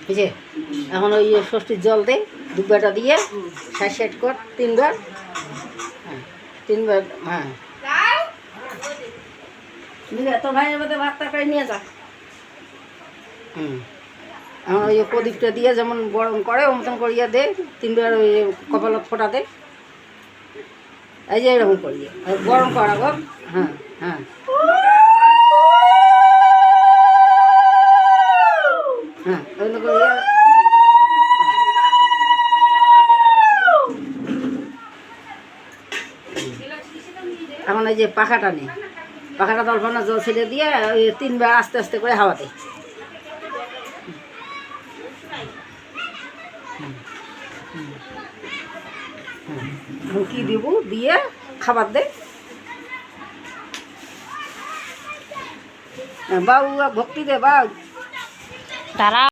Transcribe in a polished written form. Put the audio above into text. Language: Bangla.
বুঝে এখন ওই ষষ্ঠীর জল দে দুব্বাটা দিয়ে সাইড কর 3 বার। হ্যাঁ 3 বার। হ্যাঁ তোর ভাইয়ের মধ্যে ভাত তরকারি নিয়ে যা। এখন ওই প্রদীপটা দিয়ে যেমন গরম করে ও মতন করিয়া দে 3 বার ওই কপালত ফোটা দে। এই যে এরকম করিয়ে গরম করা গো। হ্যাঁ হ্যাঁ হ্যাঁ ওই করিয়া এখন এই যে পাখাটা নেই, পাখাটা দলফানা জল ছেড়ে দিয়ে ওই 3 বার আস্তে আস্তে করে হাওয়াতে। কি দিব দিয়ে খাবার দে বাবু, ভক্তি দে বাবু।